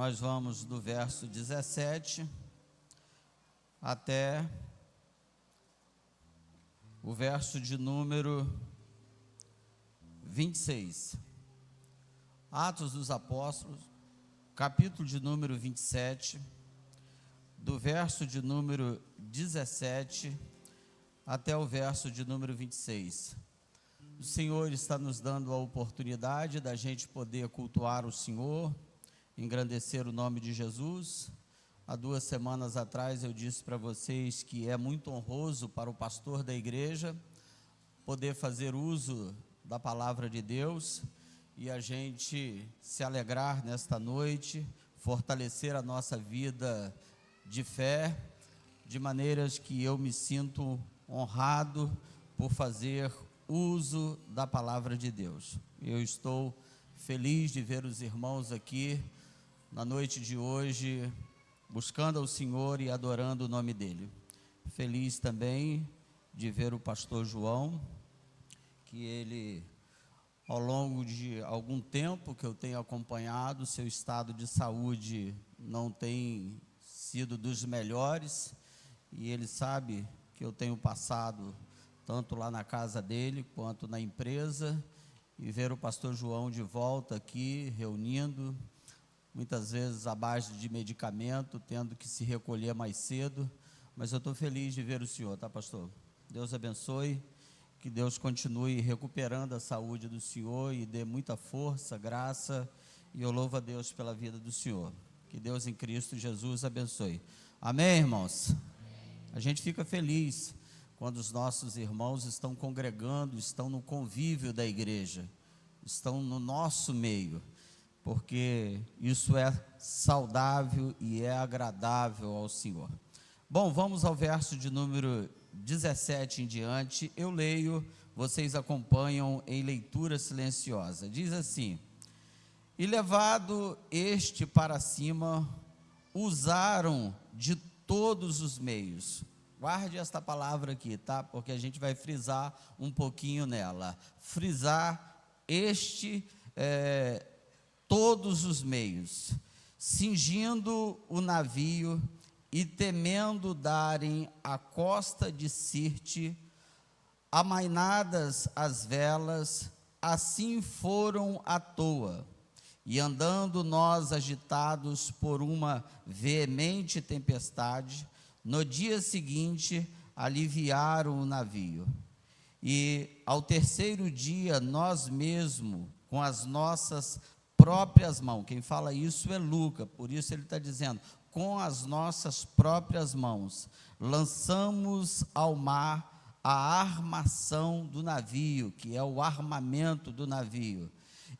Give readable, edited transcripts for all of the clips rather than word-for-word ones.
Nós vamos do verso 17 até o verso de número 26. Atos dos Apóstolos, capítulo de número 27, do verso de número 17 até o verso de número 26. O Senhor está nos dando a oportunidade da gente poder cultuar o Senhor, engrandecer o nome de Jesus. Há 2 semanas atrás eu disse para vocês que é muito honroso para o pastor da igreja poder fazer uso da palavra de Deus e a gente se alegrar nesta noite, fortalecer a nossa vida de fé, de maneiras que eu me sinto honrado por fazer uso da palavra de Deus. Eu estou feliz de ver os irmãos aqui na noite de hoje, buscando ao Senhor e adorando o nome dEle. Feliz também de ver o pastor João, que ele, ao longo de algum tempo que eu tenho acompanhado, seu estado de saúde não tem sido dos melhores, e ele sabe que eu tenho passado tanto lá na casa dele, quanto na empresa, e ver o pastor João de volta aqui, reunindo, muitas vezes à base de medicamento, tendo que se recolher mais cedo, mas eu estou feliz de ver o senhor, tá, pastor? Deus abençoe, que Deus continue recuperando a saúde do senhor e dê muita força, graça, e eu louvo a Deus pela vida do senhor. Que Deus em Cristo Jesus abençoe. Amém, irmãos? A gente fica feliz quando os nossos irmãos estão congregando, estão no convívio da igreja, estão no nosso meio, porque isso é saudável e é agradável ao Senhor. Bom, vamos ao verso de número 17 em diante. Eu leio, vocês acompanham em leitura silenciosa. Diz assim: e levado este para cima, usaram de todos os meios. Guarde esta palavra aqui, tá? Porque a gente vai frisar um pouquinho nela. Frisar todos os meios, cingindo o navio e temendo darem à costa de Sirte, amainadas as velas, assim foram à toa. E andando nós agitados por uma veemente tempestade, no dia seguinte aliviaram o navio. E ao terceiro dia, nós mesmos, com as nossas próprias mãos, quem fala isso é Lucas, por isso ele está dizendo, com as nossas próprias mãos, lançamos ao mar a armação do navio, que é o armamento do navio.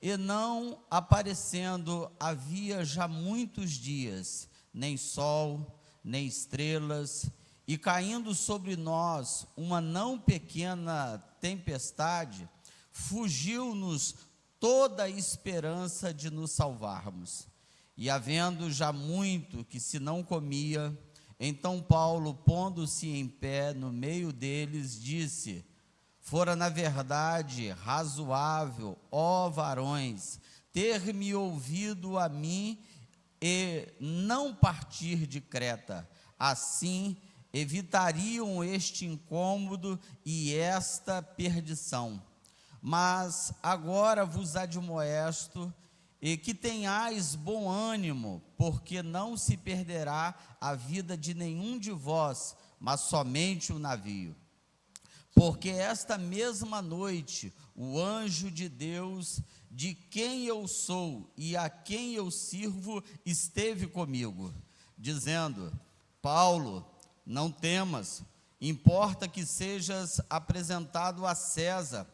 E não aparecendo havia já muitos dias, nem sol, nem estrelas, e caindo sobre nós uma não pequena tempestade, fugiu-nos toda a esperança de nos salvarmos. E havendo já muito que se não comia, então Paulo, pondo-se em pé no meio deles, disse: fora na verdade razoável, ó varões, ter-me ouvido a mim e não partir de Creta, assim evitariam este incômodo e esta perdição. Mas agora vos admoesto, e que tenhais bom ânimo, porque não se perderá a vida de nenhum de vós, mas somente o navio. Porque esta mesma noite, o anjo de Deus, de quem eu sou e a quem eu sirvo, esteve comigo, dizendo: Paulo, não temas, importa que sejas apresentado a César,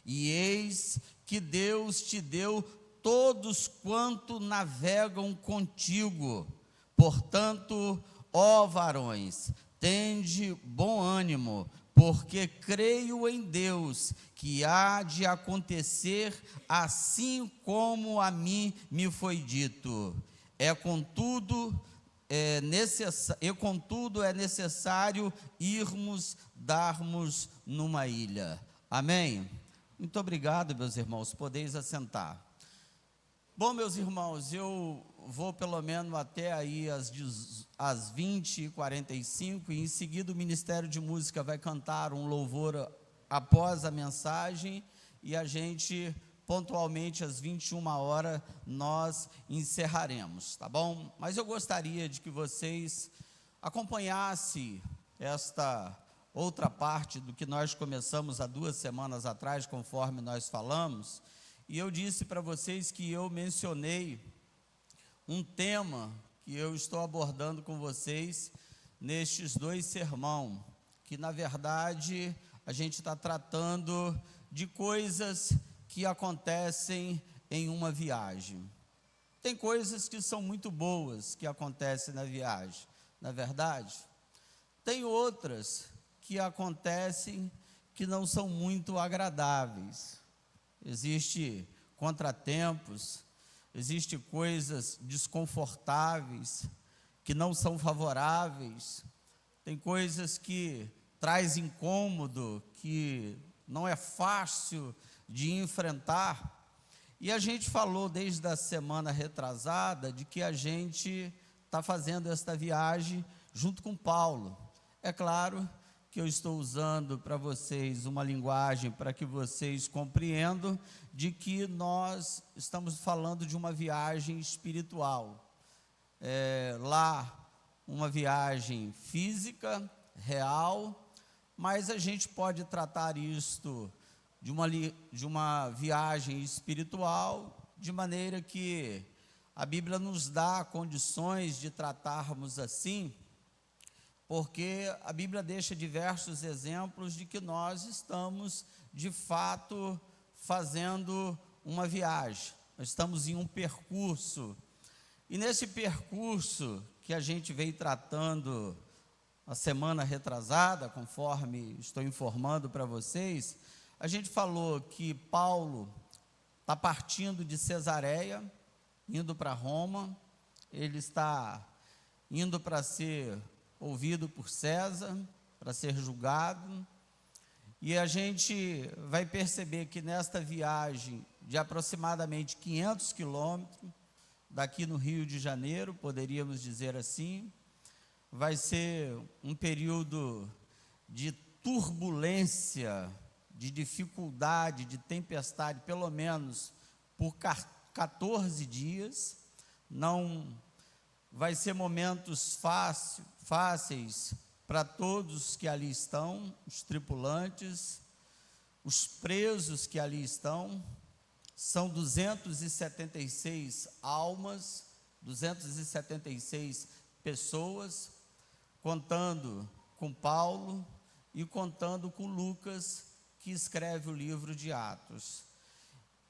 e eis que Deus te deu todos quanto navegam contigo. Portanto, ó varões, tende bom ânimo, porque creio em Deus, que há de acontecer assim como a mim me foi dito. Contudo é necessário darmos numa ilha. Amém? Muito obrigado, meus irmãos, podeis assentar. Bom, meus irmãos, eu vou pelo menos até aí às 20h45, e em seguida o Ministério de Música vai cantar um louvor após a mensagem, e a gente, pontualmente às 21h, nós encerraremos, tá bom? Mas eu gostaria de que vocês acompanhassem esta outra parte do que nós começamos há 2 semanas atrás, conforme nós falamos. E eu disse para vocês que eu mencionei um tema que eu estou abordando com vocês nestes 2 sermões, que na verdade a gente está tratando de coisas que acontecem em uma viagem. Tem coisas que são muito boas que acontecem na viagem, na verdade. Tem outras que acontecem que não são muito agradáveis. Existem contratempos, existem coisas desconfortáveis, que não são favoráveis, tem coisas que traz incômodo, que não é fácil de enfrentar. E a gente falou desde a semana retrasada de que a gente está fazendo esta viagem junto com Paulo. É claro que eu estou usando para vocês uma linguagem para que vocês compreendam de que nós estamos falando de uma viagem espiritual. Lá, uma viagem física, real, mas a gente pode tratar isto de uma viagem espiritual, de maneira que a Bíblia nos dá condições de tratarmos assim, porque a Bíblia deixa diversos exemplos de que nós estamos, de fato, fazendo uma viagem. Nós estamos em um percurso, e nesse percurso que a gente veio tratando a semana retrasada, conforme estou informando para vocês, a gente falou que Paulo está partindo de Cesareia, indo para Roma. Ele está indo para ser ouvido por César, para ser julgado, e a gente vai perceber que nesta viagem de aproximadamente 500 quilômetros, daqui no Rio de Janeiro, poderíamos dizer assim, vai ser um período de turbulência, de dificuldade, de tempestade, pelo menos por 14 dias, não vai ser momentos fáceis para todos que ali estão, os tripulantes, os presos que ali estão. São 276 almas, 276 pessoas, contando com Paulo e contando com Lucas, que escreve o livro de Atos.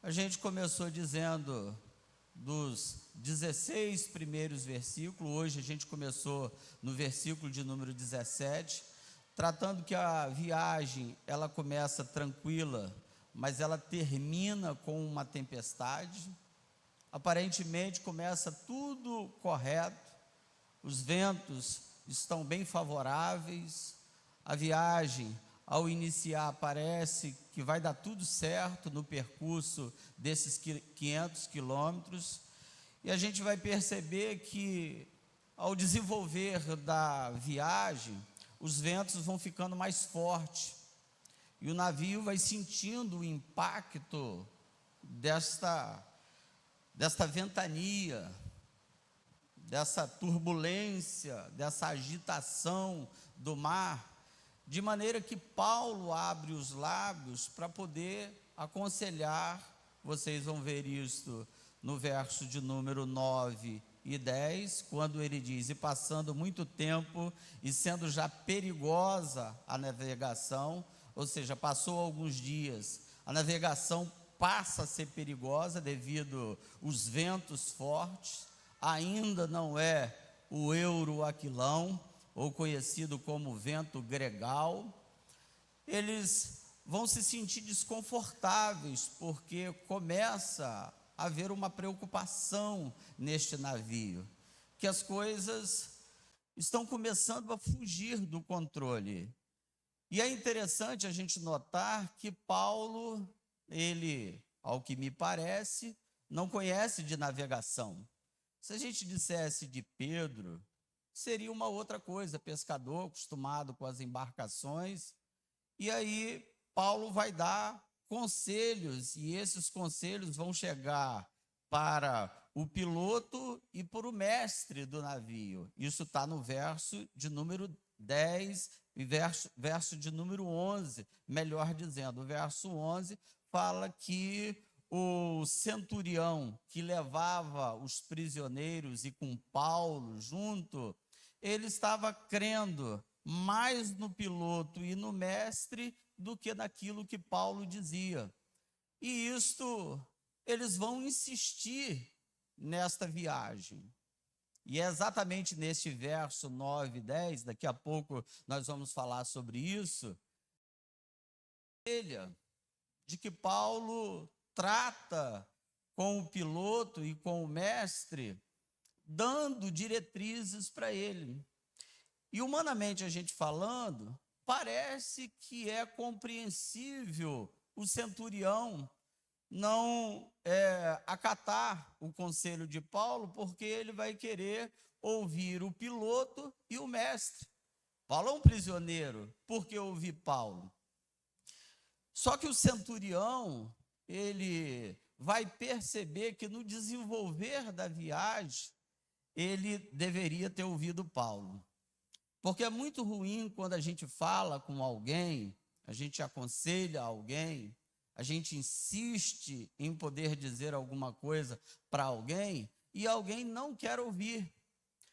A gente começou dizendo dos 16 primeiros versículos, hoje a gente começou no versículo de número 17, tratando que a viagem, ela começa tranquila, mas ela termina com uma tempestade. Aparentemente começa tudo correto, os ventos estão bem favoráveis, a viagem, ao iniciar, parece que vai dar tudo certo no percurso desses 500 quilômetros, e a gente vai perceber que, ao desenvolver da viagem, os ventos vão ficando mais fortes, e o navio vai sentindo o impacto desta ventania, dessa turbulência, dessa agitação do mar, de maneira que Paulo abre os lábios para poder aconselhar. Vocês vão ver isso no verso de número 9 e 10, quando ele diz: e passando muito tempo e sendo já perigosa a navegação, ou seja, passou alguns dias, a navegação passa a ser perigosa devido aos ventos fortes, ainda não é o euroaquilão, ou conhecido como vento gregal. Eles vão se sentir desconfortáveis, porque começa a haver uma preocupação neste navio, que as coisas estão começando a fugir do controle. E é interessante a gente notar que Paulo, ele, ao que me parece, não conhece de navegação. Se a gente dissesse de Pedro, seria uma outra coisa, pescador, acostumado com as embarcações. E aí Paulo vai dar conselhos, e esses conselhos vão chegar para o piloto e para o mestre do navio. Isso está no verso de número 10 e verso de número 11, melhor dizendo. O verso 11 fala que o centurião que levava os prisioneiros e com Paulo junto, ele estava crendo mais no piloto e no mestre do que naquilo que Paulo dizia. E isto, eles vão insistir nesta viagem. E é exatamente neste verso 9 e 10, daqui a pouco nós vamos falar sobre isso, de que Paulo trata com o piloto e com o mestre, dando diretrizes para ele. E humanamente a gente falando, parece que é compreensível o centurião não acatar o conselho de Paulo, porque ele vai querer ouvir o piloto e o mestre. Paulo é um prisioneiro, por que ouvir Paulo? Só que o centurião, ele vai perceber que no desenvolver da viagem, ele deveria ter ouvido Paulo. Porque é muito ruim quando a gente fala com alguém, a gente aconselha alguém, a gente insiste em poder dizer alguma coisa para alguém e alguém não quer ouvir.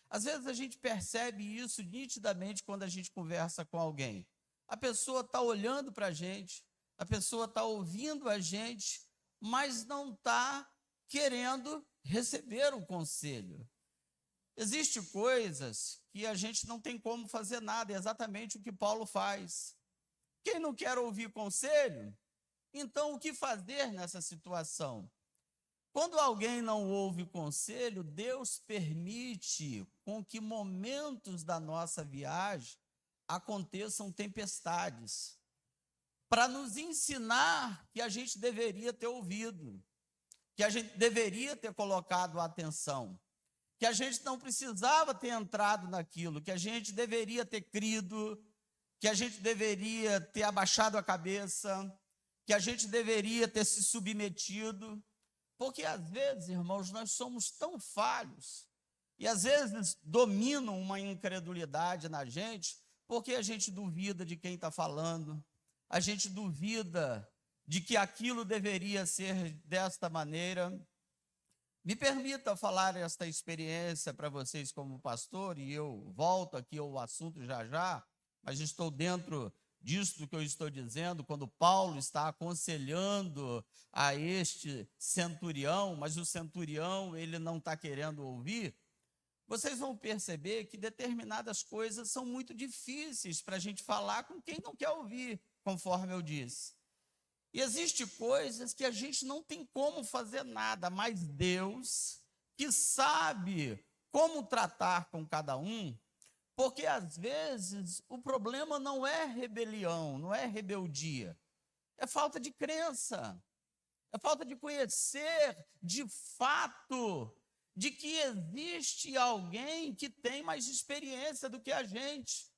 Às vezes a gente percebe isso nitidamente quando a gente conversa com alguém. A pessoa está olhando para a gente, a pessoa está ouvindo a gente, mas não está querendo receber o conselho. Existem coisas que a gente não tem como fazer nada, é exatamente o que Paulo faz. Quem não quer ouvir conselho, então o que fazer nessa situação? Quando alguém não ouve conselho, Deus permite com que momentos da nossa viagem aconteçam tempestades, para nos ensinar que a gente deveria ter ouvido, que a gente deveria ter colocado atenção, que a gente não precisava ter entrado naquilo, que a gente deveria ter crido, que a gente deveria ter abaixado a cabeça, que a gente deveria ter se submetido, porque às vezes, irmãos, nós somos tão falhos, e às vezes dominam uma incredulidade na gente, porque a gente duvida de quem está falando, a gente duvida de que aquilo deveria ser desta maneira. Me permita falar esta experiência para vocês como pastor, e eu volto aqui ao assunto já já, mas estou dentro disso que eu estou dizendo, quando Paulo está aconselhando a este centurião, mas o centurião ele não está querendo ouvir, vocês vão perceber que determinadas coisas são muito difíceis para a gente falar com quem não quer ouvir, conforme eu disse. E existem coisas que a gente não tem como fazer nada, mas Deus, que sabe como tratar com cada um, porque às vezes o problema não é rebelião, não é rebeldia, é falta de crença, é falta de conhecer de fato de que existe alguém que tem mais experiência do que a gente,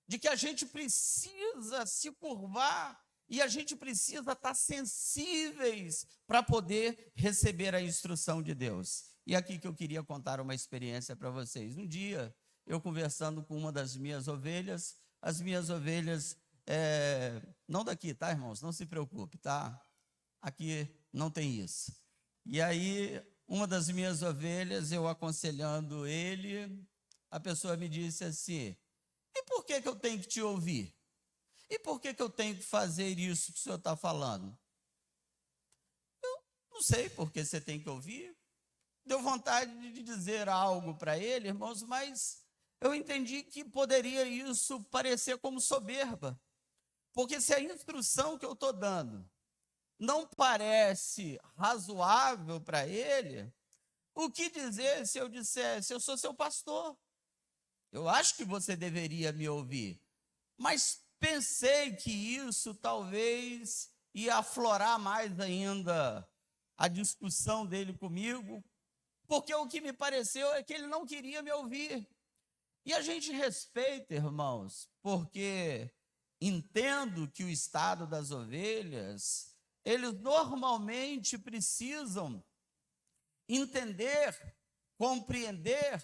de que a gente precisa se curvar e a gente precisa estar sensíveis para poder receber a instrução de Deus. E aqui que eu queria contar uma experiência para vocês. Um dia, eu conversando com uma das minhas ovelhas, as minhas ovelhas, não daqui, tá, irmãos? Não se preocupe, tá? Aqui não tem isso. E aí, uma das minhas ovelhas, eu aconselhando ele, a pessoa me disse assim: e por que eu tenho que te ouvir? E por que eu tenho que fazer isso que o senhor está falando? Eu não sei por que você tem que ouvir. Deu vontade de dizer algo para ele, irmãos, mas eu entendi que poderia isso parecer como soberba. Porque se a instrução que eu estou dando não parece razoável para ele, o que dizer se eu dissesse: eu sou seu pastor, eu acho que você deveria me ouvir, mas pensei que isso talvez ia aflorar mais ainda a discussão dele comigo, porque o que me pareceu é que ele não queria me ouvir. E a gente respeita, irmãos, porque entendo que o estado das ovelhas, eles normalmente precisam entender, compreender,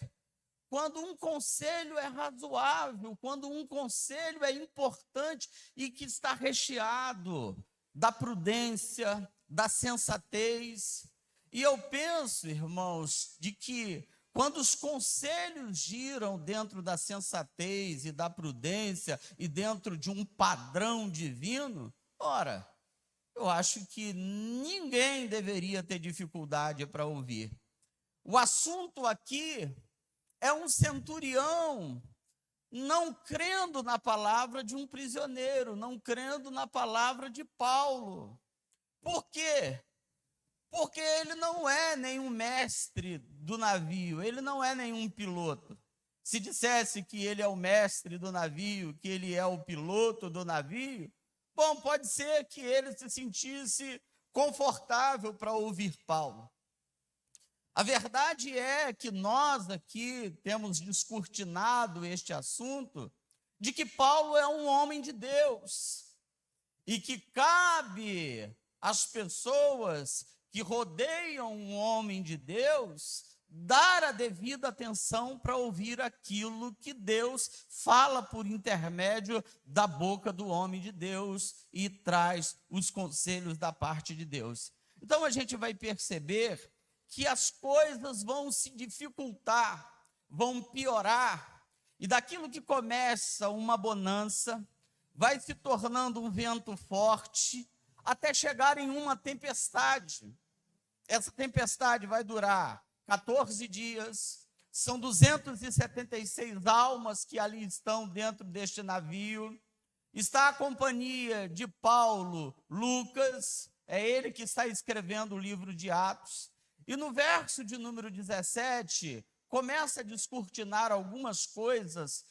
quando um conselho é razoável, quando um conselho é importante e que está recheado da prudência, da sensatez. E eu penso, irmãos, de que quando os conselhos giram dentro da sensatez e da prudência e dentro de um padrão divino, ora, eu acho que ninguém deveria ter dificuldade para ouvir. O assunto aqui é um centurião não crendo na palavra de um prisioneiro, não crendo na palavra de Paulo. Por quê? Porque ele não é nenhum mestre do navio, ele não é nenhum piloto. Se dissesse que ele é o mestre do navio, que ele é o piloto do navio, bom, pode ser que ele se sentisse confortável para ouvir Paulo. A verdade é que nós aqui temos descortinado este assunto de que Paulo é um homem de Deus e que cabe às pessoas que rodeiam um homem de Deus dar a devida atenção para ouvir aquilo que Deus fala por intermédio da boca do homem de Deus e traz os conselhos da parte de Deus. Então a gente vai perceber que as coisas vão se dificultar, vão piorar, e daquilo que começa uma bonança, vai se tornando um vento forte, até chegar em uma tempestade. Essa tempestade vai durar 14 dias, são 276 almas que ali estão dentro deste navio, está a companhia de Paulo, Lucas, é ele que está escrevendo o livro de Atos, e no verso de número 17, começa a descortinar algumas coisas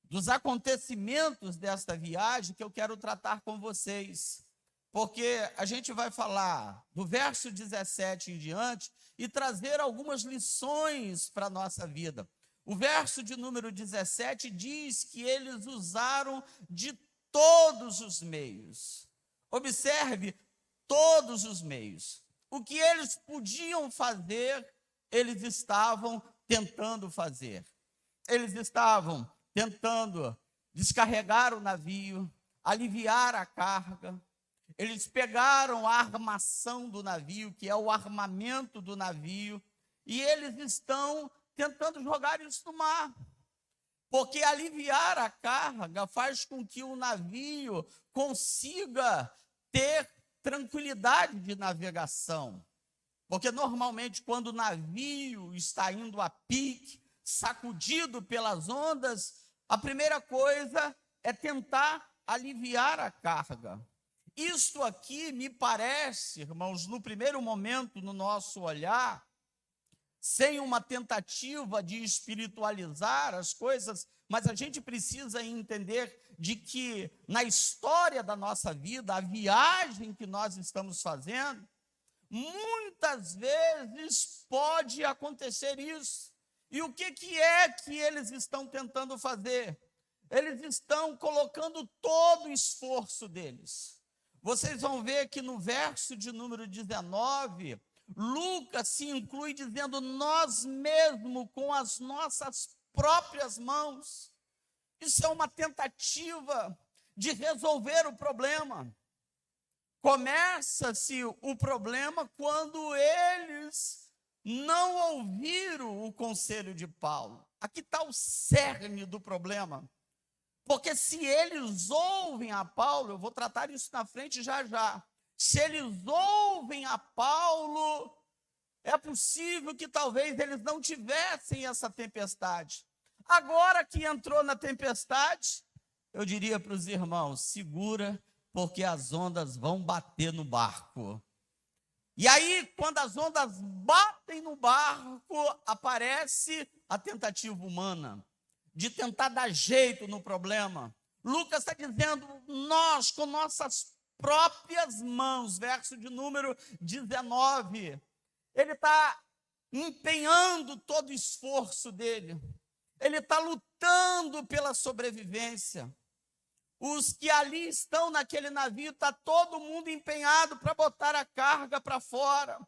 dos acontecimentos desta viagem que eu quero tratar com vocês. Porque a gente vai falar do verso 17 em diante e trazer algumas lições para a nossa vida. O verso de número 17 diz que eles usaram de todos os meios. Observe, todos os meios. O que eles podiam fazer, eles estavam tentando fazer. Eles estavam tentando descarregar o navio, aliviar a carga. Eles pegaram a armação do navio, que é o armamento do navio, e eles estão tentando jogar isso no mar. Porque aliviar a carga faz com que o navio consiga ter tranquilidade de navegação. Porque normalmente quando o navio está indo a pique, sacudido pelas ondas, a primeira coisa é tentar aliviar a carga. Isto aqui me parece, irmãos, no primeiro momento no nosso olhar, sem uma tentativa de espiritualizar as coisas, mas a gente precisa entender de que na história da nossa vida, a viagem que nós estamos fazendo, muitas vezes pode acontecer isso. E o que é que eles estão tentando fazer? Eles estão colocando todo o esforço deles. Vocês vão ver que no verso de número 19, Lucas se inclui dizendo, nós mesmo com as nossas próprias mãos. Isso é uma tentativa de resolver o problema. Começa-se o problema quando eles não ouviram o conselho de Paulo. Aqui está o cerne do problema. Porque se eles ouvem a Paulo, eu vou tratar isso na frente já já. Se eles ouvem a Paulo, é possível que talvez eles não tivessem essa tempestade. Agora que entrou na tempestade, eu diria para os irmãos, segura, porque as ondas vão bater no barco. E aí, quando as ondas batem no barco, aparece a tentativa humana de tentar dar jeito no problema. Lucas está dizendo, nós com nossas próprias mãos. Verso de número 19. Ele está empenhando todo o esforço dele. Ele está lutando pela sobrevivência. Os que ali estão naquele navio, está todo mundo empenhado para botar a carga para fora.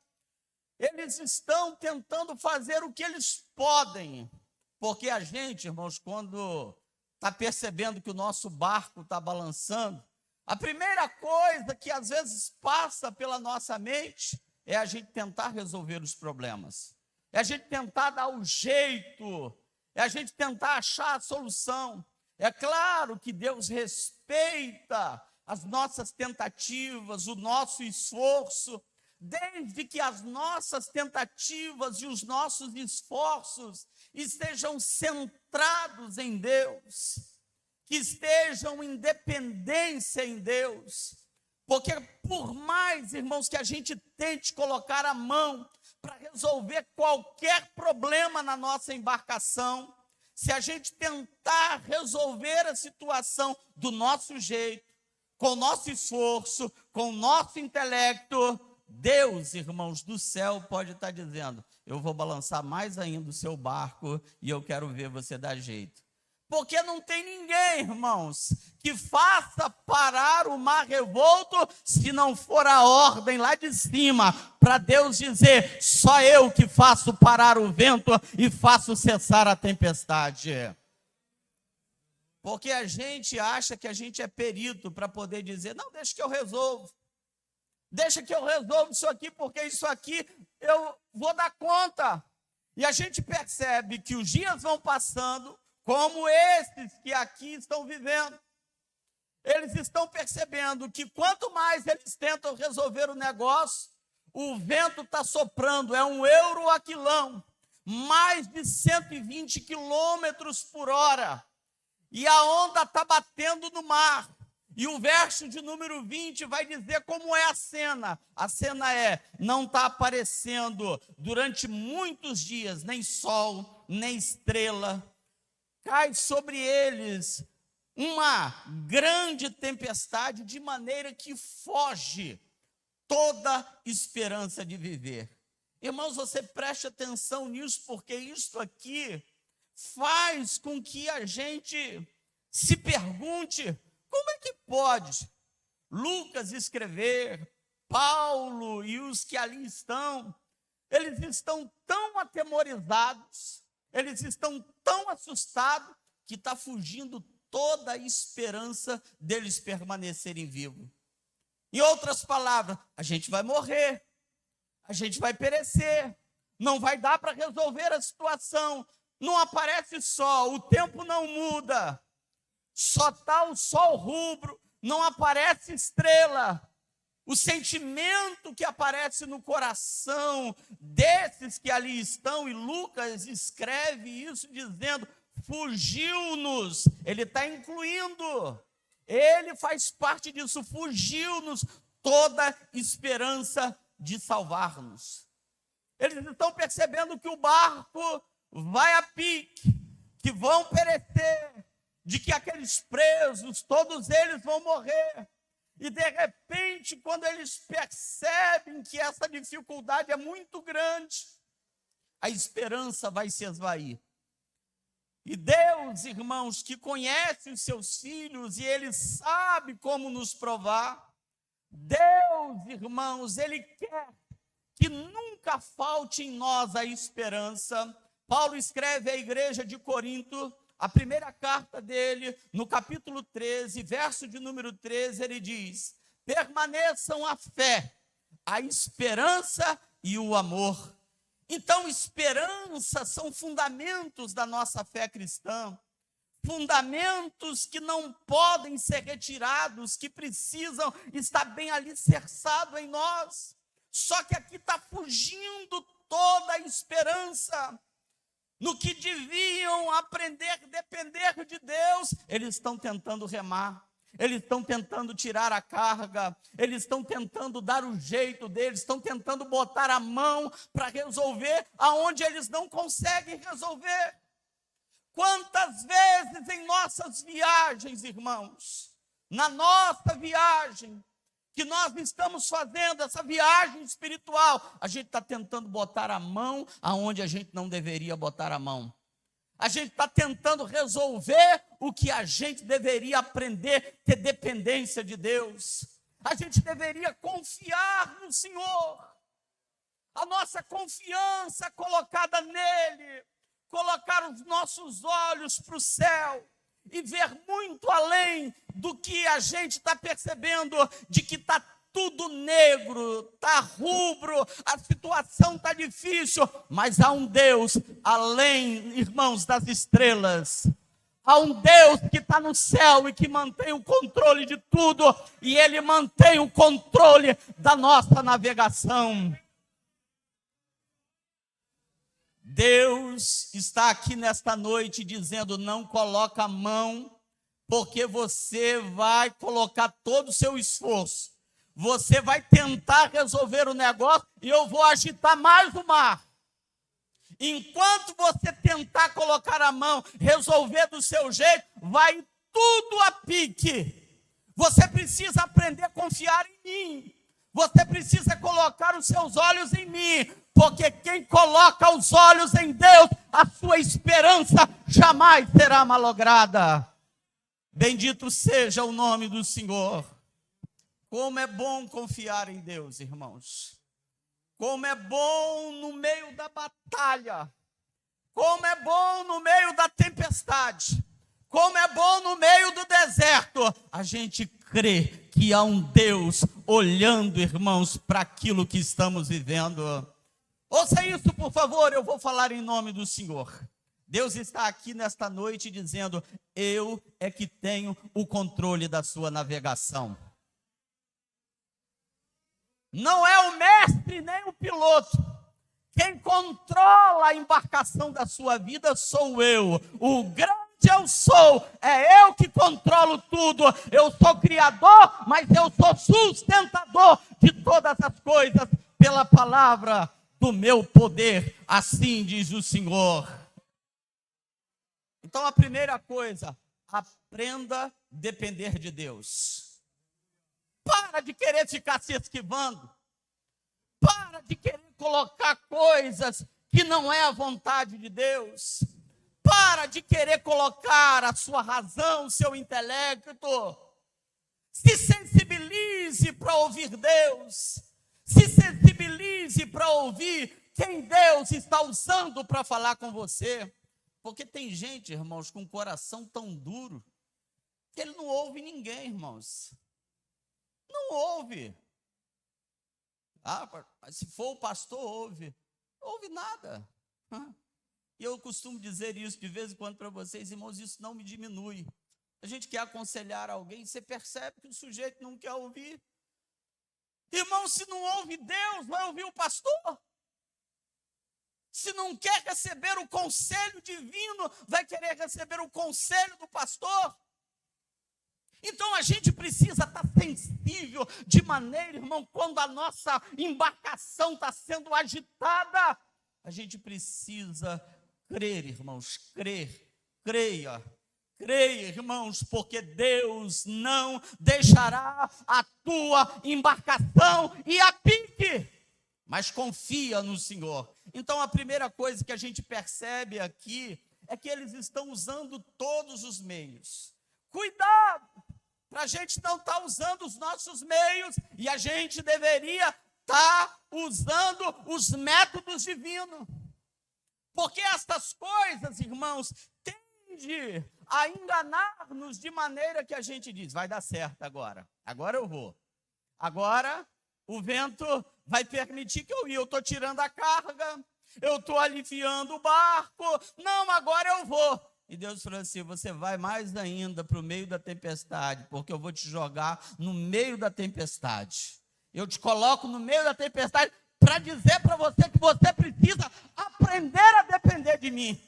Eles estão tentando fazer o que eles podem. Porque a gente, irmãos, quando está percebendo que o nosso barco está balançando, a primeira coisa que às vezes passa pela nossa mente é a gente tentar resolver os problemas. É a gente tentar dar o jeito, é a gente tentar achar a solução. É claro que Deus respeita as nossas tentativas, o nosso esforço, desde que as nossas tentativas e os nossos esforços estejam centrados em Deus, que estejam em dependência em Deus. Porque por mais, irmãos, que a gente tente colocar a mão para resolver qualquer problema na nossa embarcação, se a gente tentar resolver a situação do nosso jeito, com o nosso esforço, com o nosso intelecto, Deus, irmãos, do céu pode estar dizendo: eu vou balançar mais ainda o seu barco e eu quero ver você dar jeito. Porque não tem ninguém, irmãos, que faça parar o mar revolto se não for a ordem lá de cima, para Deus dizer: só eu que faço parar o vento e faço cessar a tempestade. Porque a gente acha que a gente é perito para poder dizer: não, deixa que eu resolvo. Deixa que eu resolvo isso aqui, porque isso aqui eu vou dar conta. E a gente percebe que os dias vão passando, como esses que aqui estão vivendo. Eles estão percebendo que quanto mais eles tentam resolver o negócio, o vento está soprando, é 1 euro a quilão, mais de 120 quilômetros por hora. E a onda está batendo no mar. E o verso de número 20 vai dizer como é a cena. A cena é: não está aparecendo durante muitos dias nem sol, nem estrela. Cai sobre eles uma grande tempestade, de maneira que foge toda esperança de viver. Irmãos, você preste atenção nisso, porque isso aqui faz com que a gente se pergunte: como é que pode Lucas escrever, Paulo e os que ali estão, eles estão tão atemorizados, eles estão tão assustados, que está fugindo toda a esperança deles permanecerem vivos. Em outras palavras, a gente vai morrer, a gente vai perecer, não vai dar para resolver a situação, não aparece sol, o tempo não muda, só está o sol rubro, não aparece estrela. O sentimento que aparece no coração desses que ali estão, e Lucas escreve isso dizendo: fugiu-nos. Ele está incluindo, ele faz parte disso, fugiu-nos toda esperança de salvar-nos. Eles estão percebendo que o barco vai a pique, que vão perecer, de que aqueles presos, todos eles vão morrer. E de repente, quando eles percebem que essa dificuldade é muito grande, a esperança vai se esvair. E Deus, irmãos, que conhece os seus filhos e Ele sabe como nos provar, Deus, irmãos, Ele quer que nunca falte em nós a esperança. Paulo escreve à igreja de Corinto, a primeira carta dele, no capítulo 13, verso de número 13, ele diz: permaneçam a fé, a esperança e o amor. Então, esperança são fundamentos da nossa fé cristã, fundamentos que não podem ser retirados, que precisam estar bem alicerçados em nós. Só que aqui está fugindo toda a esperança. No que deviam aprender a depender de Deus, eles estão tentando remar, eles estão tentando tirar a carga, eles estão tentando dar o jeito deles, estão tentando botar a mão para resolver aonde eles não conseguem resolver. Quantas vezes em nossas viagens, irmãos, na nossa viagem, que nós estamos fazendo, essa viagem espiritual, a gente está tentando botar a mão aonde a gente não deveria botar a mão. A gente está tentando resolver o que a gente deveria aprender, ter dependência de Deus. A gente deveria confiar no Senhor. A nossa confiança colocada nele, colocar os nossos olhos para o céu e ver muito além do que a gente está percebendo, de que está tudo negro, está rubro, a situação está difícil, mas há um Deus além, irmãos, das estrelas. Há um Deus que está no céu e que mantém o controle de tudo, e Ele mantém o controle da nossa navegação. Deus está aqui nesta noite dizendo: não coloca a mão, porque você vai colocar todo o seu esforço. Você vai tentar resolver o negócio e eu vou agitar mais o mar. Enquanto você tentar colocar a mão, resolver do seu jeito, vai tudo a pique. Você precisa aprender a confiar em mim. Você precisa colocar os seus olhos em mim, porque quem coloca os olhos em Deus, a sua esperança jamais será malograda. Bendito seja o nome do Senhor. Como é bom confiar em Deus, irmãos. Como é bom no meio da batalha. Como é bom no meio da tempestade. Como é bom no meio do deserto. A gente crê que há um Deus olhando, irmãos, para aquilo que estamos vivendo. Ouça isso, por favor, eu vou falar em nome do Senhor. Deus está aqui nesta noite dizendo: eu é que tenho o controle da sua navegação. Não é o mestre nem o piloto. Quem controla a embarcação da sua vida sou eu. O grande eu sou, é eu que controlo tudo. Eu sou criador, mas eu sou sustentador de todas as coisas pela palavra do meu poder, assim diz o Senhor. Então a primeira coisa, aprenda a depender de Deus. Para de querer ficar se esquivando. Para de querer colocar coisas que não é a vontade de Deus. Para de querer colocar a sua razão, o seu intelecto. Se sensibilize para ouvir Deus. Se sensibilize para ouvir quem Deus está usando para falar com você. Porque tem gente, irmãos, com um coração tão duro, que ele não ouve ninguém, irmãos. Não ouve. Mas se for o pastor, ouve. Não ouve nada. E eu costumo dizer isso de vez em quando para vocês, irmãos, isso não me diminui. A gente quer aconselhar alguém, você percebe que o sujeito não quer ouvir. Irmão, se não ouve Deus, vai ouvir o pastor. Se não quer receber o conselho divino, vai querer receber o conselho do pastor. Então a gente precisa estar sensível de maneira, irmão, quando a nossa embarcação está sendo agitada, a gente precisa crer, irmãos, creia, irmãos, porque Deus não deixará a tua embarcação ir a pique, mas confia no Senhor. Então a primeira coisa que a gente percebe aqui é que eles estão usando todos os meios. Cuidado, para a gente não estar usando os nossos meios, e a gente deveria estar usando os métodos divinos. Porque estas coisas, irmãos, tendem a enganar-nos de maneira que a gente diz: vai dar certo agora eu vou. Agora o vento vai permitir que eu estou tirando a carga, eu estou aliviando o barco, não, agora eu vou. E Deus falou assim: você vai mais ainda para o meio da tempestade, porque eu vou te jogar no meio da tempestade. Eu te coloco no meio da tempestade para dizer para você que você precisa aprender a depender de mim.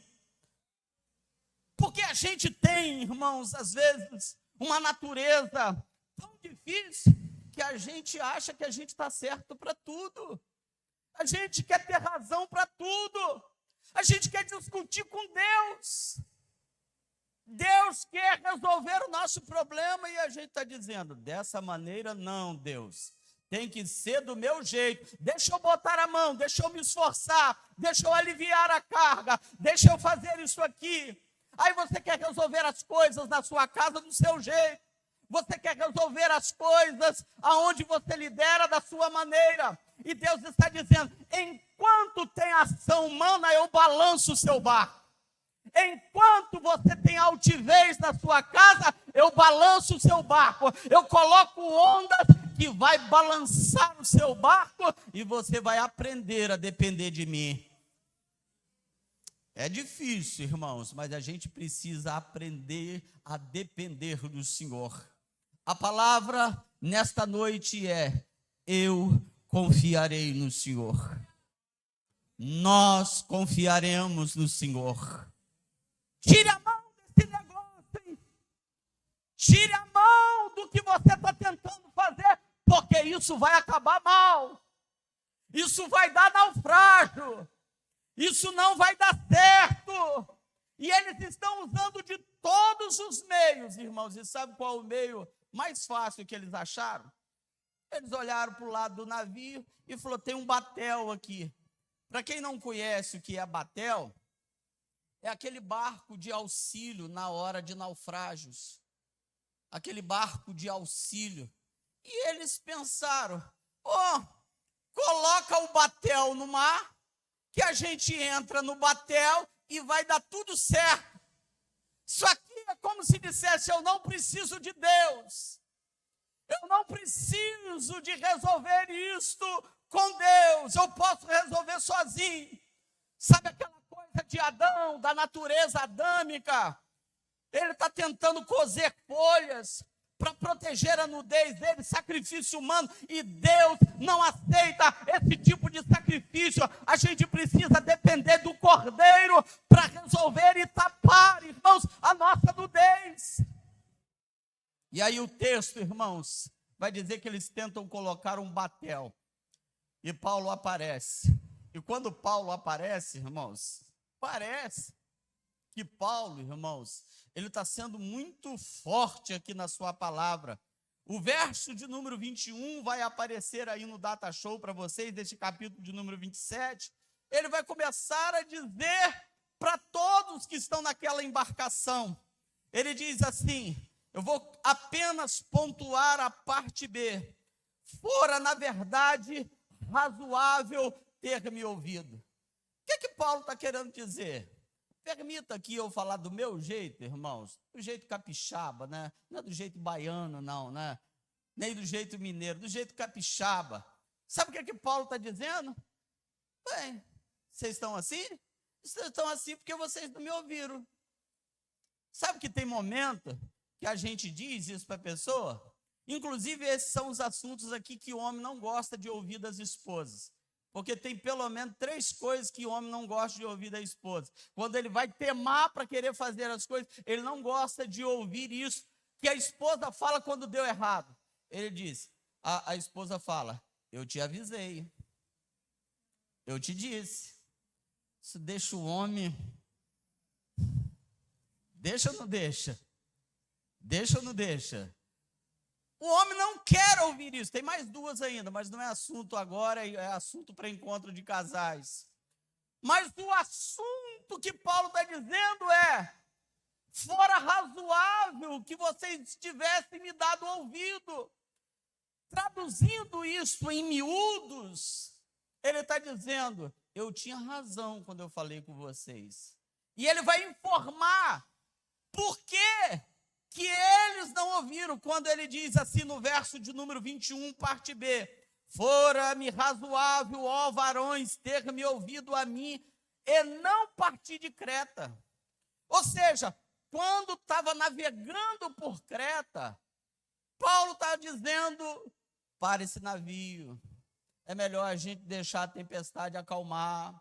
Porque a gente tem, irmãos, às vezes, uma natureza tão difícil que a gente acha que a gente está certo para tudo. A gente quer ter razão para tudo. A gente quer discutir com Deus. Deus quer resolver o nosso problema e a gente está dizendo, dessa maneira não, Deus. Tem que ser do meu jeito. Deixa eu botar a mão, deixa eu me esforçar, deixa eu aliviar a carga, deixa eu fazer isso aqui. Aí você quer resolver as coisas na sua casa do seu jeito. Você quer resolver as coisas aonde você lidera da sua maneira. E Deus está dizendo, enquanto tem ação humana, eu balanço o seu barco. Enquanto você tem altivez na sua casa, eu balanço o seu barco. Eu coloco ondas que vai balançar o seu barco e você vai aprender a depender de mim. É difícil, irmãos, mas a gente precisa aprender a depender do Senhor. A palavra nesta noite é: eu confiarei no Senhor. Nós confiaremos no Senhor. Tire a mão desse negócio, hein? Tire a mão do que você está tentando fazer, porque isso vai acabar mal. Isso vai dar naufrágio. Isso não vai dar certo. E eles estão usando de todos os meios, irmãos. E sabe qual é o meio mais fácil que eles acharam? Eles olharam para o lado do navio e falaram, tem um batel aqui. Para quem não conhece o que é batel, é aquele barco de auxílio na hora de naufrágios. Aquele barco de auxílio. E eles pensaram, coloca o batel no mar, que a gente entra no batel e vai dar tudo certo. Isso aqui é como se dissesse, eu não preciso de Deus. Eu não preciso de resolver isto com Deus. Eu posso resolver sozinho. Sabe aquela coisa de Adão, da natureza adâmica? Ele está tentando coser folhas para proteger a nudez dele, sacrifício humano, e Deus não aceita esse tipo de sacrifício. A gente precisa depender do Cordeiro para resolver e tapar, irmãos, a nossa nudez. E aí o texto, irmãos, vai dizer que eles tentam colocar um batel, e Paulo aparece. E quando Paulo aparece, irmãos, parece que Paulo, irmãos, ele está sendo muito forte aqui na sua palavra. O verso de número 21 vai aparecer aí no Data Show para vocês, deste capítulo de número 27. Ele vai começar a dizer para todos que estão naquela embarcação. Ele diz assim, eu vou apenas pontuar a parte B. Fora, na verdade, razoável ter me ouvido. O que Paulo está querendo dizer? Permita aqui eu falar do meu jeito, irmãos, do jeito capixaba, né? Não é do jeito baiano, não, né? Nem do jeito mineiro, do jeito capixaba. Sabe o que Paulo está dizendo? Bem, vocês estão assim? Vocês estão assim porque vocês não me ouviram. Sabe que tem momento que a gente diz isso para a pessoa? Inclusive, esses são os assuntos aqui que o homem não gosta de ouvir das esposas. Porque tem pelo menos 3 coisas que o homem não gosta de ouvir da esposa. Quando ele vai temar para querer fazer as coisas, ele não gosta de ouvir isso, que a esposa fala quando deu errado. Ele diz, a esposa fala, eu te avisei, eu te disse. Isso deixa o homem, deixa ou não deixa? Deixa ou não deixa? O homem não quer ouvir isso. Tem mais 2 ainda, mas não é assunto agora, é assunto para encontro de casais. Mas o assunto que Paulo está dizendo é, fora razoável que vocês tivessem me dado ouvido. Traduzindo isso em miúdos, ele está dizendo, eu tinha razão quando eu falei com vocês. E ele vai informar por quê que eles não ouviram, quando ele diz assim no verso de número 21, parte B, fora-me razoável, ó varões, ter me ouvido a mim, e não partir de Creta. Ou seja, quando estava navegando por Creta, Paulo está dizendo, para esse navio, é melhor a gente deixar a tempestade acalmar,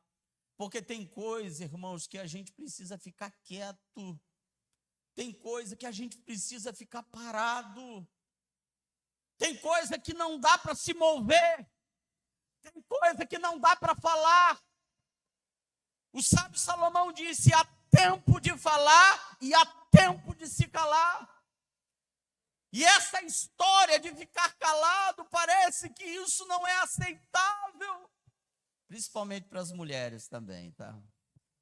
porque tem coisa, irmãos, que a gente precisa ficar quieto. Tem coisa que a gente precisa ficar parado. Tem coisa que não dá para se mover. Tem coisa que não dá para falar. O sábio Salomão disse, há tempo de falar e há tempo de se calar. E essa história de ficar calado, parece que isso não é aceitável. Principalmente para as mulheres também, tá?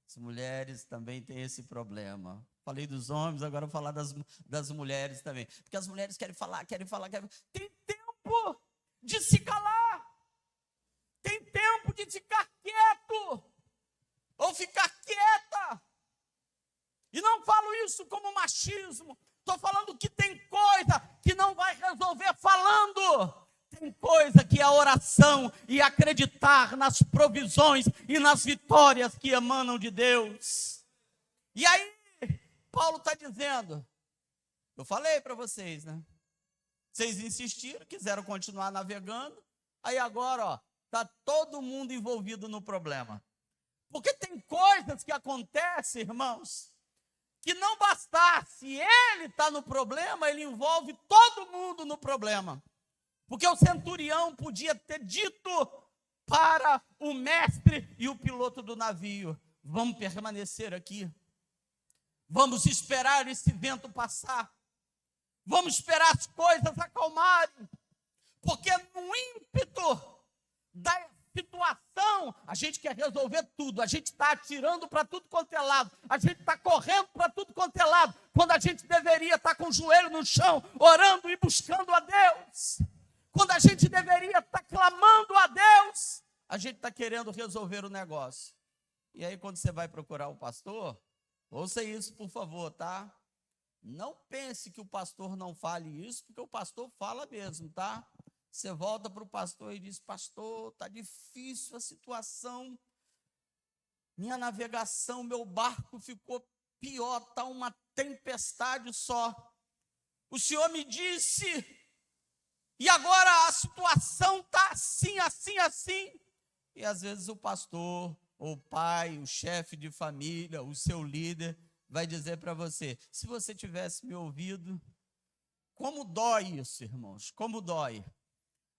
As mulheres também têm esse problema. Falei dos homens, agora vou falar das mulheres também. Porque as mulheres querem falar. Tem tempo de se calar. Tem tempo de ficar quieto. Ou ficar quieta. E não falo isso como machismo. Estou falando que tem coisa que não vai resolver falando. Tem coisa que é a oração e acreditar nas provisões e nas vitórias que emanam de Deus. E aí, Paulo está dizendo, eu falei para vocês, né? Vocês insistiram, quiseram continuar navegando, aí agora, está todo mundo envolvido no problema. Porque tem coisas que acontecem, irmãos, que não bastasse ele estar no problema, ele envolve todo mundo no problema. Porque o centurião podia ter dito para o mestre e o piloto do navio: vamos permanecer aqui, vamos esperar esse vento passar, vamos esperar as coisas acalmarem, porque no ímpeto da situação, a gente quer resolver tudo, a gente está atirando para tudo quanto é lado, a gente está correndo para tudo quanto é lado, quando a gente deveria estar com o joelho no chão, orando e buscando a Deus. Quando a gente deveria estar clamando a Deus, a gente está querendo resolver o negócio. E aí quando você vai procurar o pastor, ouça isso por favor, tá? Não pense que o pastor não fale isso, porque o pastor fala mesmo, tá? Você volta para o pastor e diz: pastor, está difícil a situação, minha navegação, meu barco ficou pior, está uma tempestade só. O senhor me disse, e agora a situação está assim, assim, assim. E às vezes o pastor, ou o pai, o chefe de família, o seu líder, vai dizer para você: se você tivesse me ouvido, como dói isso, irmãos, como dói.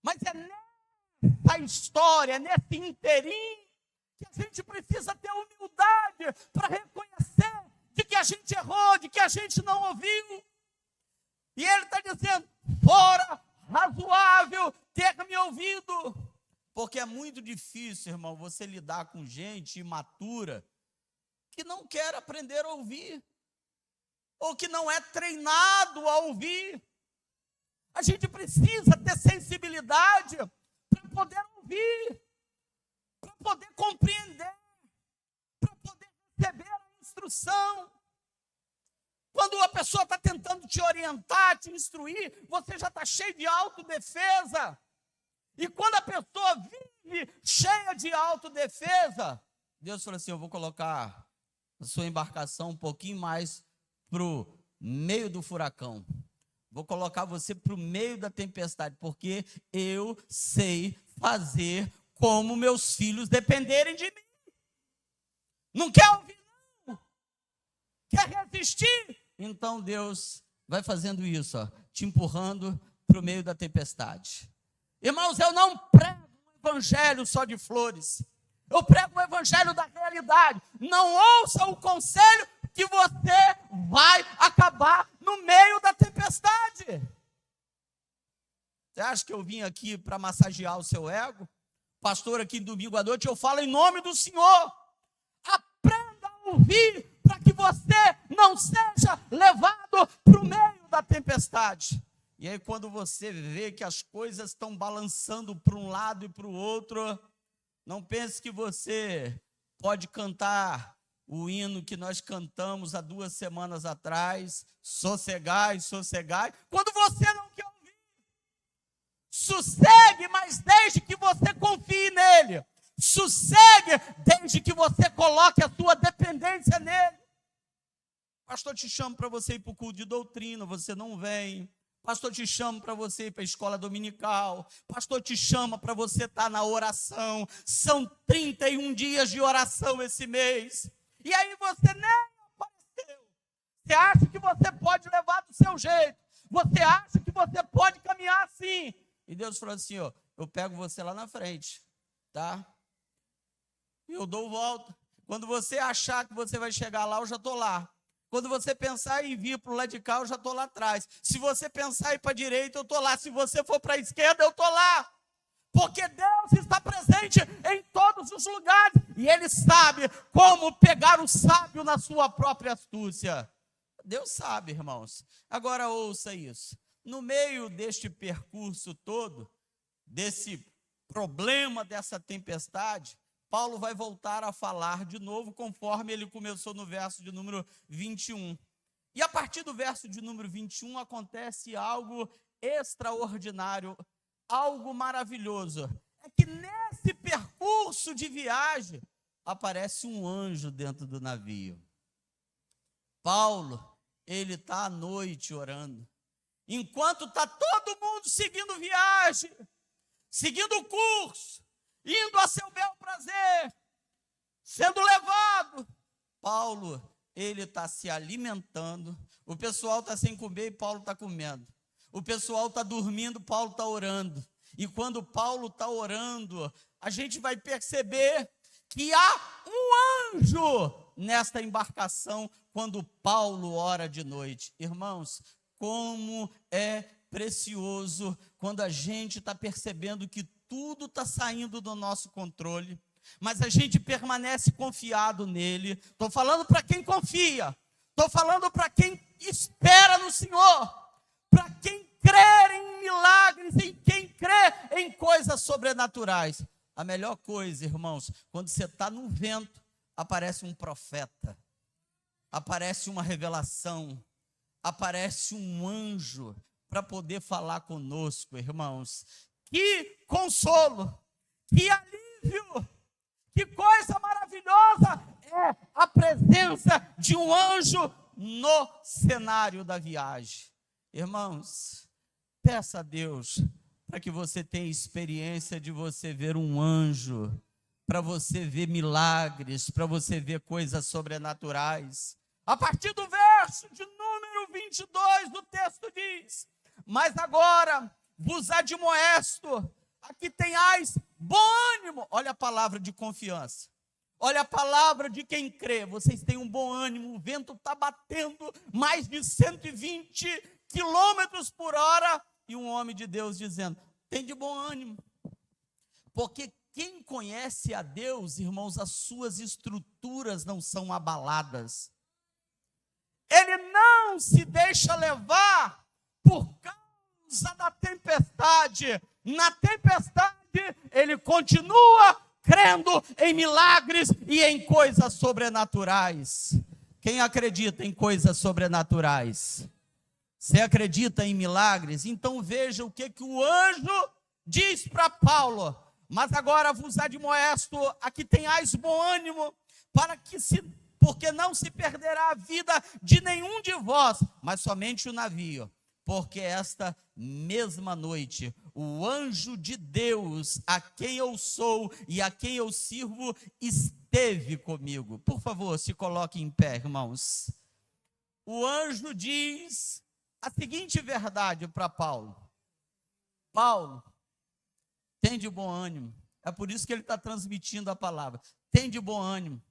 Mas é nessa história, nesse inteirinho, que a gente precisa ter humildade para reconhecer de que a gente errou, de que a gente não ouviu. E ele está dizendo: fora razoável ter me ouvido. Porque é muito difícil, irmão, você lidar com gente imatura que não quer aprender a ouvir, ou que não é treinado a ouvir. A gente precisa ter sensibilidade para poder ouvir, para poder compreender, para poder receber a instrução. Quando a pessoa está tentando te orientar, te instruir, você já está cheio de autodefesa. E quando a pessoa vive cheia de autodefesa, Deus falou assim: eu vou colocar a sua embarcação um pouquinho mais para o meio do furacão. Vou colocar você para o meio da tempestade, porque eu sei fazer como meus filhos dependerem de mim. Não quer ouvir, não? Quer resistir? Então Deus vai fazendo isso, ó, te empurrando para o meio da tempestade. Irmãos, eu não prego um evangelho só de flores. Eu prego o evangelho da realidade. Não ouça o conselho que você vai acabar no meio da tempestade. Você acha que eu vim aqui para massagear o seu ego? Pastor, aqui domingo à noite eu falo em nome do Senhor. Aprenda a ouvir para que você não seja levado para o meio da tempestade. E aí quando você vê que as coisas estão balançando para um lado e para o outro, não pense que você pode cantar o hino que nós cantamos há 2 semanas atrás: sossegai, sossegai, quando você não quer ouvir. Sossegue, mas desde que você confie nele. Sossegue, desde que você coloque a sua dependência nele. Pastor, te chamo para você ir para o culto de doutrina, você não vem. Pastor, te chamo para você ir para a escola dominical. Pastor, te chama para você estar na oração. São 31 dias de oração esse mês. E aí você nem apareceu. Você acha que você pode levar do seu jeito. Você acha que você pode caminhar assim. E Deus falou assim: ó, eu pego você lá na frente, tá? E eu dou volta. Quando você achar que você vai chegar lá, eu já estou lá. Quando você pensar em vir para o lado de cá, eu já estou lá atrás. Se você pensar em ir para a direita, eu estou lá. Se você for para a esquerda, eu estou lá. Porque Deus está presente em todos os lugares. E Ele sabe como pegar o sábio na sua própria astúcia. Deus sabe, irmãos. Agora ouça isso. No meio deste percurso todo, desse problema, dessa tempestade, Paulo vai voltar a falar de novo, conforme ele começou no verso de número 21. E a partir do verso de número 21 acontece algo extraordinário, algo maravilhoso. É que nesse percurso de viagem, aparece um anjo dentro do navio. Paulo, ele está à noite orando. Enquanto está todo mundo seguindo viagem, seguindo o curso, indo a seu bel prazer, sendo levado, Paulo, ele está se alimentando. O pessoal está sem comer e Paulo está comendo. O pessoal está dormindo, Paulo está orando. E quando Paulo está orando, a gente vai perceber que há um anjo nesta embarcação quando Paulo ora de noite. Irmãos, como é precioso quando a gente está percebendo que tudo está saindo do nosso controle, mas a gente permanece confiado nele. Estou falando para quem confia, estou falando para quem espera no Senhor, para quem crê em milagres, em quem crê em coisas sobrenaturais. A melhor coisa, irmãos, quando você está no vento, aparece um profeta, aparece uma revelação, aparece um anjo para poder falar conosco, irmãos. Que consolo, que alívio, que coisa maravilhosa é a presença de um anjo no cenário da viagem. Irmãos, peça a Deus para que você tenha experiência de você ver um anjo, para você ver milagres, para você ver coisas sobrenaturais. A partir do verso de número 22 do texto diz: mas agora vos admoesto, a que tenhais bom ânimo. Olha a palavra de confiança, olha a palavra de quem crê. Vocês têm um bom ânimo, o vento está batendo mais de 120 quilômetros por hora, e um homem de Deus dizendo: tem de bom ânimo, porque quem conhece a Deus, irmãos, as suas estruturas não são abaladas. Ele não se deixa levar por causa da tempestade. Na tempestade, ele continua crendo em milagres e em coisas sobrenaturais. Quem acredita em coisas sobrenaturais? Você acredita em milagres? Então veja o que o anjo diz para Paulo: mas agora vos admoesto a que tenhais bom ânimo, porque não se perderá a vida de nenhum de vós, mas somente o navio. Porque esta mesma noite, o anjo de Deus, a quem eu sou e a quem eu sirvo, esteve comigo. Por favor, se coloque em pé, irmãos. O anjo diz a seguinte verdade para Paulo: Paulo, tem de bom ânimo. É por isso que ele está transmitindo a palavra. Tem de bom ânimo,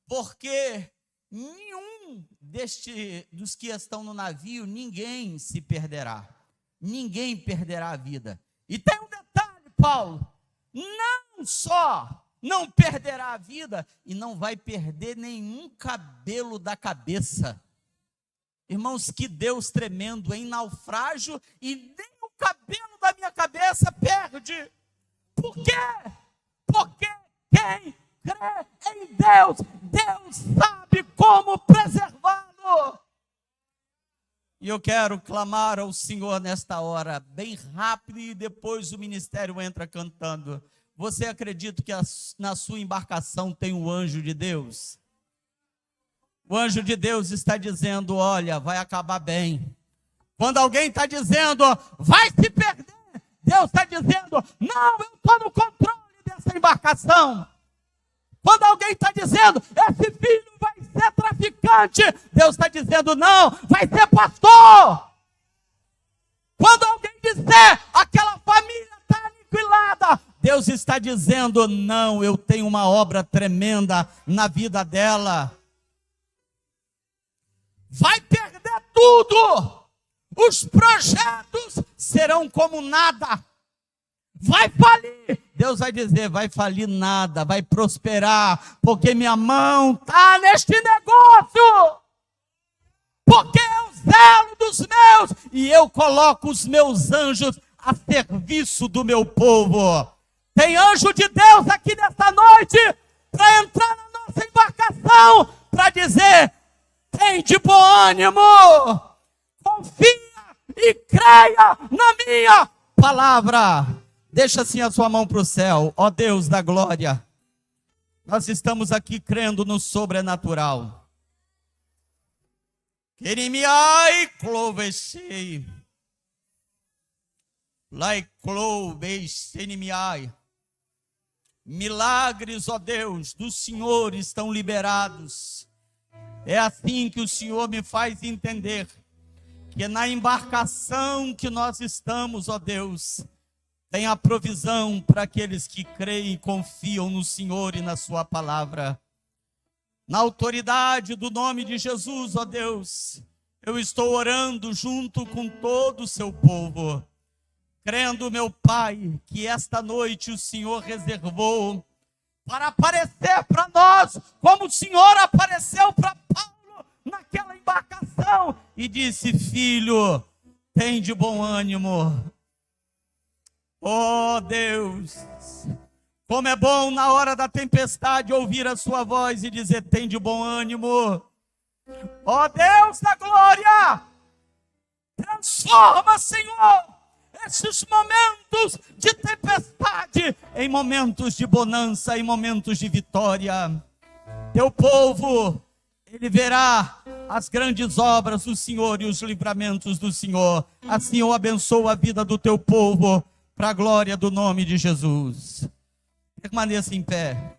porque nenhum dos que estão no navio, ninguém se perderá. Ninguém perderá a vida. E tem um detalhe, Paulo: não só não perderá a vida, e não vai perder nenhum cabelo da cabeça. Irmãos, que Deus tremendo, em naufrágio, e nem o cabelo da minha cabeça perde. Por quê? Porque quem crê em Deus, Deus sabe como preservá-lo. E eu quero clamar ao Senhor nesta hora, bem rápido, e depois o ministério entra cantando. Você acredita que na sua embarcação tem um anjo de Deus? O anjo de Deus está dizendo: olha, vai acabar bem. Quando alguém está dizendo: vai se perder, Deus está dizendo: não, eu estou no controle dessa embarcação. Quando alguém está dizendo: esse filho vai ser traficante, Deus está dizendo: não, vai ser pastor. Quando alguém disser: aquela família está aniquilada, Deus está dizendo: não, eu tenho uma obra tremenda na vida dela. vai perder tudo. Os projetos serão como nada. Vai falir. Deus vai dizer, vai falir nada, vai prosperar, porque minha mão está neste negócio. Porque eu zelo dos meus e eu coloco os meus anjos a serviço do meu povo. Tem anjo de Deus aqui nesta noite para entrar na nossa embarcação, para dizer, tem de bom ânimo, confia e creia na minha palavra. Deixa assim a sua mão para o céu, ó Deus da glória. Nós estamos aqui crendo no sobrenatural. Querimiai clovecei. Lai clovecei. Milagres, ó Deus, do Senhor estão liberados. É assim que o Senhor me faz entender que na embarcação que nós estamos, ó Deus, tem a provisão para aqueles que creem e confiam no Senhor e na sua palavra. Na autoridade do nome de Jesus, ó Deus, eu estou orando junto com todo o seu povo, crendo, meu Pai, que esta noite o Senhor reservou para aparecer para nós, como o Senhor apareceu para Paulo naquela embarcação e disse, filho, tem de bom ânimo. Oh Deus, como é bom na hora da tempestade ouvir a sua voz e dizer, tem de bom ânimo. Oh Deus da glória, transforma, Senhor, esses momentos de tempestade em momentos de bonança, em momentos de vitória. Teu povo, ele verá as grandes obras do Senhor e os livramentos do Senhor. Assim eu abençoo a vida do teu povo, para a glória do nome de Jesus. Permaneça em pé.